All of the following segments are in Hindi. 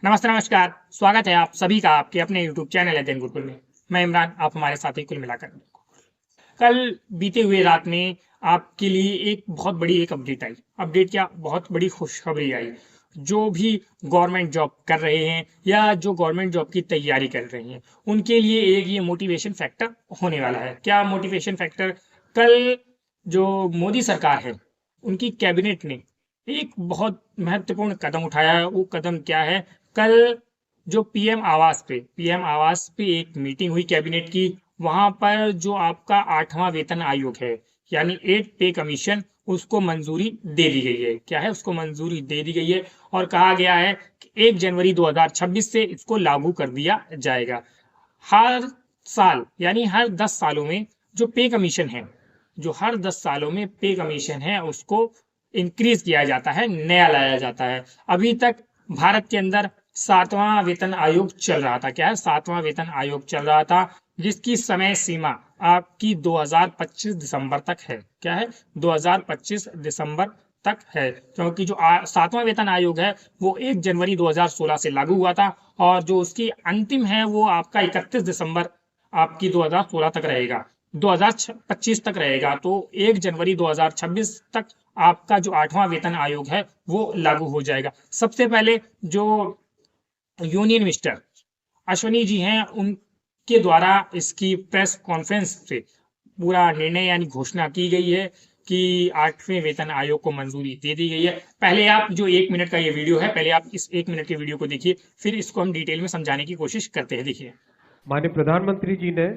नमस्ते नमस्कार। स्वागत है आप सभी का आपके अपने YouTube चैनल अध्ययन गुरुकुल में। मैं इमरान, आप हमारे साथ ही कुल मिलाकर। कल बीते हुए रात में आपके लिए एक बहुत बड़ी एक अपडेट आई। अपडेट क्या, बहुत बड़ी खुशखबरी आई। जो भी गवर्नमेंट जॉब कर रहे हैं या जो गवर्नमेंट जॉब की तैयारी कर रहे हैं उनके लिए एक ये मोटिवेशन फैक्टर होने वाला है। क्या मोटिवेशन फैक्टर? कल जो मोदी सरकार है उनकी कैबिनेट ने एक बहुत महत्वपूर्ण कदम उठाया है। वो कदम क्या है? कल जो पीएम आवास पे एक मीटिंग हुई कैबिनेट की। वहां पर जो आपका 8वां वेतन आयोग है यानी 8 पे कमीशन, उसको मंजूरी दे दी गई है। क्या है? उसको मंजूरी दे दी गई है और कहा गया है कि 1 जनवरी 2026 से इसको लागू कर दिया जाएगा। हर साल यानी हर 10 सालों में जो पे कमीशन है, जो हर 10 सालों में पे कमीशन है उसको इंक्रीज किया जाता है, नया लाया जाता है। अभी तक भारत के अंदर 7वां वेतन आयोग चल रहा था। क्या है? 7वां वेतन आयोग चल रहा था, जिसकी समय सीमा आपकी 2025 दिसंबर तक है। क्या है? 2025 दिसंबर तक है, क्योंकि जो 7वां वेतन आयोग है वो 1 जनवरी 2016 से लागू हुआ था और जो उसकी अंतिम है वो आपका 31 दिसंबर आपकी 2016 तक रहेगा, 2025 तक रहेगा। तो 1 जनवरी 2026 तक आपका जो 8वां वेतन आयोग है वो लागू हो जाएगा। सबसे पहले जो यूनियन मिनिस्टर अश्वनी जी हैं उनके द्वारा इसकी प्रेस कॉन्फ्रेंस से पूरा निर्णय यानी घोषणा की गई है कि 8वें वेतन आयोग को मंजूरी दे दी गई है। पहले आप जो 1 मिनट का ये वीडियो है, पहले आप इस 1 मिनट के वीडियो को देखिए, फिर इसको हम डिटेल में समझाने की कोशिश करते हैं। देखिए। माननीय प्रधानमंत्री जी ने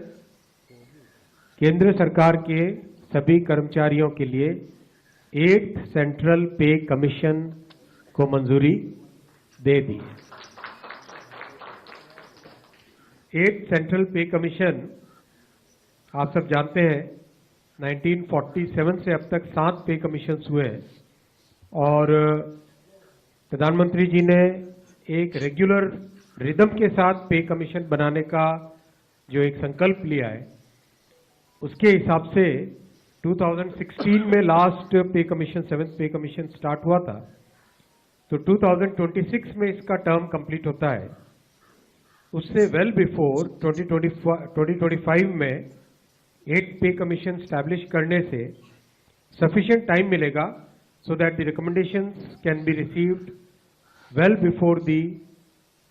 केंद्र सरकार के सभी कर्मचारियों के लिए 8th सेंट्रल पे कमीशन को मंजूरी दे दी। 8th सेंट्रल पे कमीशन आप सब जानते हैं 1947 से अब तक 7 पे कमीशन हुए हैं और प्रधानमंत्री जी ने एक रेगुलर रिदम के साथ पे कमीशन बनाने का जो एक संकल्प लिया है, उसके हिसाब से 2016 में लास्ट पे कमीशन 7th पे कमीशन स्टार्ट हुआ था, तो 2026 में इसका टर्म कंप्लीट होता है। उससे वेल बिफोर 2025 में 8 पे कमीशन स्टैब्लिश करने से सफिशिएंट टाइम मिलेगा so that the recommendations can be received well before the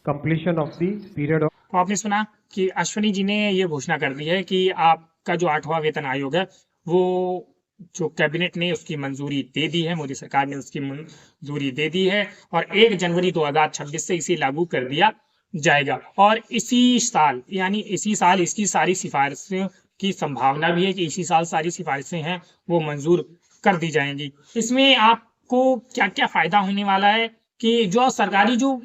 completion of the period of। तो आपने सुना कि अश्वनी जी ने ये घोषणा कर दी है कि आपका जो 8वां वेतन आयोग है वो जो कैबिनेट ने उसकी मंजूरी दे दी है, मोदी सरकार ने उसकी मंजूरी दे दी है और 1 जनवरी 2026 से इसे लागू कर दिया जाएगा। और इसी साल यानी इसी साल इसकी सारी सिफारिशें की संभावना भी है कि इसी साल सारी सिफारिशें हैं वो मंजूर कर दी जाएंगी। इसमें आपको क्या क्या फायदा होने वाला है कि जो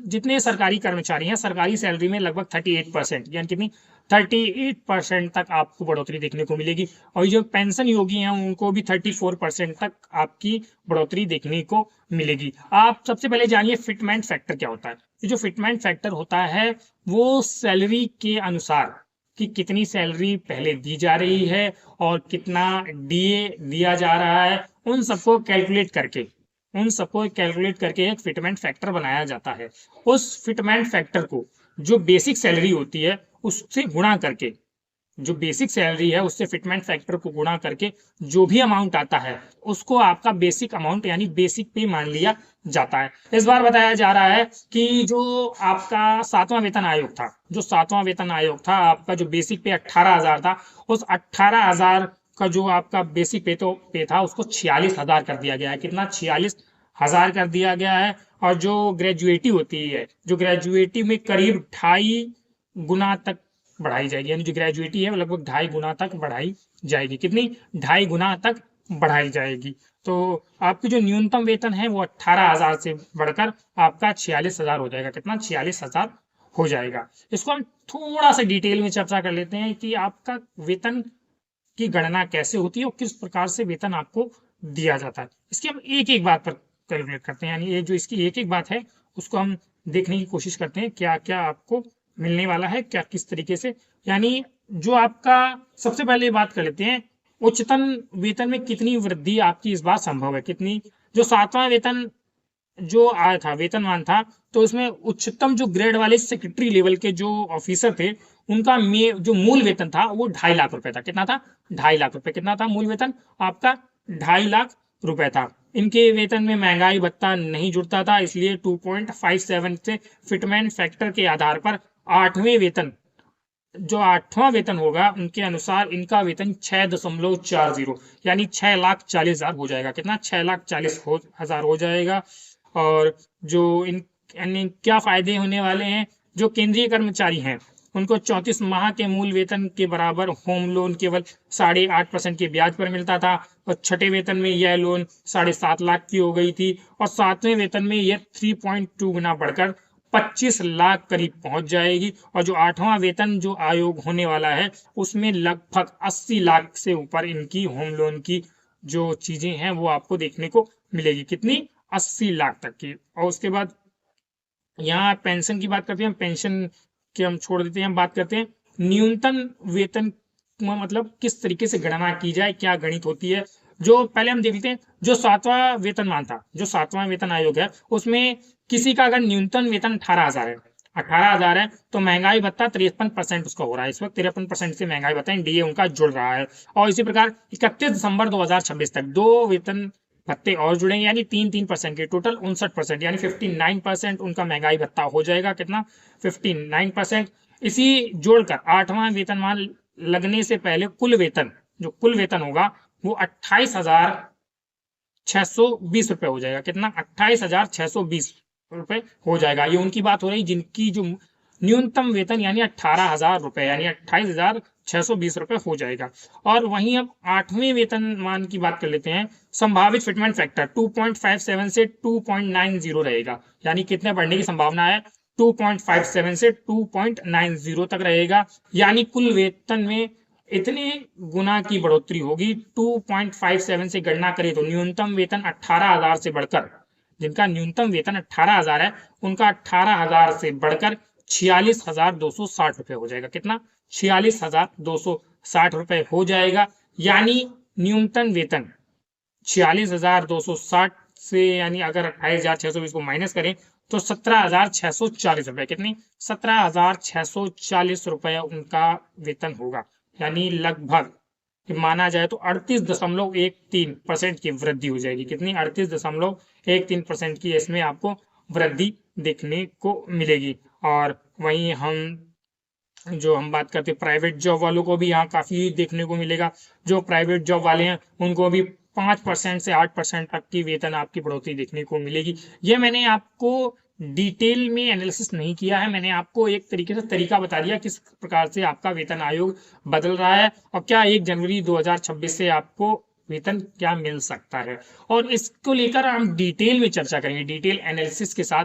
जितने सरकारी कर्मचारी हैं, सरकारी सैलरी में लगभग 38% यानी कितनी 38% तक आपको बढ़ोतरी देखने को मिलेगी और जो पेंशन योगी हैं उनको भी 34% तक आपकी बढ़ोतरी देखने को मिलेगी। आप सबसे पहले जानिए फिटमेंट फैक्टर क्या होता है। ये जो फिटमेंट फैक्टर होता है वो सैलरी के अनुसार कि कितनी सैलरी पहले दी जा रही है और कितना डीए दिया जा रहा है, उन सबको कैलकुलेट करके एक फिटमेंट फैक्टर बनाया जाता है। उस फिटमेंट फैक्टर को जो बेसिक सैलरी होती है उससे गुणा करके, जो बेसिक सैलरी है उससे फिटमेंट फैक्टर को गुणा करके जो भी अमाउंट आता है उसको आपका बेसिक अमाउंट यानी बेसिक पे मान लिया जाता है। इस बार बताया जा रहा है कि जो आपका 7वां वेतन आयोग था, जो 7वां वेतन आयोग था आपका जो बेसिक पे 18,000 था, उस 18,000 का जो आपका बेसिक पे था उसको 46,000 कर दिया गया है। कितना? 46,000 कर दिया गया है। और जो ग्रेजुएटी होती है, जो ग्रेजुएटी में करीब 2.5 गुना तक बढ़ाई जाएगी, यानी जो ग्रेजुएटी है वो लगभग 2.5 गुना तक बढ़ाई जाएगी। कितनी? 2.5 गुना तक बढ़ाई जाएगी। तो आपकी जो न्यूनतम वेतन है वो 18,000 से बढ़कर आपका 46,000 हो जाएगा। कितना? 46,000 हो जाएगा। इसको हम थोड़ा सा डिटेल में चर्चा कर लेते हैं कि आपका वेतन की गणना कैसे होती है और किस प्रकार से वेतन आपको दिया जाता है। इसकी हम एक एक बात पर कैलकुलेट करते हैं, यानी ये जो इसकी एक एक बात है उसको हम देखने की कोशिश करते हैं क्या क्या आपको मिलने वाला है, क्या किस तरीके से। यानी जो आपका सबसे पहले बात कर लेते हैं उच्चतम वेतन में कितनी वृद्धि आपकी इस बार संभव है। कितनी? जो 7वां वेतन जो आया था वेतनमान था, तो उसमें उच्चतम जो ग्रेड वाले सेक्रेटरी लेवल के जो ऑफिसर थे, उनका जो मूल वेतन था वो 2.5 लाख रुपए था। कितना था? 2.5 लाख रुपए। कितना था मूल वेतन आपका? 2.5 लाख रुपए था। इनके वेतन में महंगाई भत्ता नहीं जुड़ता था, इसलिए 2.57 से फिटमैन फैक्टर के आधार पर जो 8वां वेतन होगा, उनके अनुसार इनका वेतन 6.40 यानी 6,40,000 हो जाएगा। कितना? 6,40,000 हो जाएगा। और जो इन यानी क्या फायदे होने वाले हैं? जो केंद्रीय कर्मचारी हैं उनको 34 माह के मूल वेतन के बराबर होम लोन केवल 8.5% के ब्याज पर मिलता था, और छठे वेतन में यह लोन 7.5 लाख की हो गई थी, और 7वें वेतन में यह 3.2 गुना बढ़कर 25 लाख करीब पहुंच जाएगी। और जो 8वां वेतन जो आयोग होने वाला है, उसमें लगभग 80 लाख से ऊपर इनकी होम लोन की जो चीजें हैं वो आपको देखने को मिलेगी। कितनी? 80 लाख तक की। और उसके बाद यहाँ पेंशन की बात करते हैं। पेंशन के हम छोड़ देते हैं, हम बात करते हैं न्यूनतम वेतन मतलब किस तरीके से गणना की जाए, क्या गणित होती है। जो पहले हम देखते हैं, जो 7वां वेतनमान था, जो 7वां वेतन आयोग है, उसमें किसी का अगर न्यूनतम वेतन 18,000 है, 18,000 है, तो महंगाई भत्ता 53% उसका हो रहा है इस वक्त। 53% से महंगाई भत्ता डीए उनका जुड़ रहा है। और इसी प्रकार 31 दिसंबर 2026 तक 2 वेतन भत्ते और जुड़ेंगे, यानी 3-3% के टोटल 59%, यानी 59% उनका महंगाई भत्ता हो जाएगा। कितना? 59%। इसी जोड़कर 8वां वेतनमान लगने से पहले जो कुल वेतन होगा वो 28,620 रुपए हो जाएगा। कितना? 28,620 रुपए हो जाएगा। ये उनकी बात हो रही जिनकी जो न्यूनतम वेतन यानी 18,000 रुपए, यानी 28,620 रुपए हो जाएगा। और वहीं अब 8वें वेतनमान की बात कर लेते हैं। संभावित फिटमेंट फैक्टर 2.57 से 2.90 रहेगा, यानी कितने बढ़ने की संभावना है? 2.57 से 2.90 तक रहेगा, यानी कुल वेतन में इतने गुना की बढ़ोतरी होगी। 2.57 से गणना करें तो न्यूनतम वेतन 18,000 से बढ़कर, जिनका न्यूनतम वेतन 18,000 है, उनका 18,000 से बढ़कर 46,260 रुपए हो जाएगा। कितना? 46,260 रुपए हो जाएगा। यानी न्यूनतम वेतन 46,260 से, यानी अगर 28,620 को माइनस करें तो 17,640 रुपए। कितनी? 17,640 रुपए उनका वेतन होगा, यानी लगभग माना जाए तो 38.13% की वृद्धि हो जाएगी। कितनी? 38.13% की इसमें आपको वृद्धि देखने को मिलेगी। और वहीं हम बात करते हैं प्राइवेट जॉब वालों को भी यहाँ काफी देखने को मिलेगा। जो प्राइवेट जॉब वाले हैं उनको भी 5% से 8% तक की वेतन आपकी बढ़ोतरी देखने को मिलेगी। ये मैंने आपको डिटेल में एनालिसिस नहीं किया है, मैंने आपको एक तरीके से तरीका बता दिया किस प्रकार से आपका वेतन आयोग बदल रहा है, और क्या 1 जनवरी 2026 से आपको वेतन क्या मिल सकता है। और इसको लेकर हम डिटेल में चर्चा करेंगे, डिटेल एनालिसिस के साथ।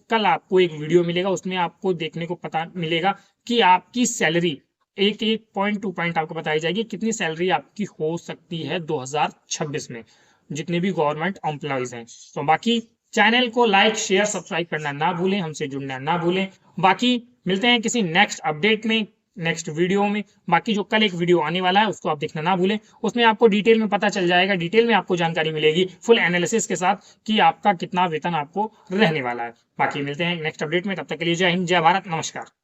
कल आपको एक वीडियो मिलेगा, उसमें आपको देखने को पता मिलेगा कि आपकी सैलरी एक पॉइंट टू पॉइंट आपको बताई जाएगी कितनी सैलरी आपकी हो सकती है 2026 में, जितने भी गवर्नमेंट एम्प्लॉइज हैं। तो बाकी चैनल को लाइक शेयर सब्सक्राइब करना ना भूलें, हमसे जुड़ना ना भूलें। बाकी मिलते हैं किसी नेक्स्ट अपडेट में, नेक्स्ट वीडियो में। बाकी जो कल एक वीडियो आने वाला है उसको आप देखना ना भूलें, उसमें आपको डिटेल में पता चल जाएगा, डिटेल में आपको जानकारी मिलेगी फुल एनालिसिस के साथ कि आपका कितना वेतन आपको रहने वाला है। बाकी मिलते हैं नेक्स्ट अपडेट में, तब तक के लिए जय हिंद, जय भारत, नमस्कार।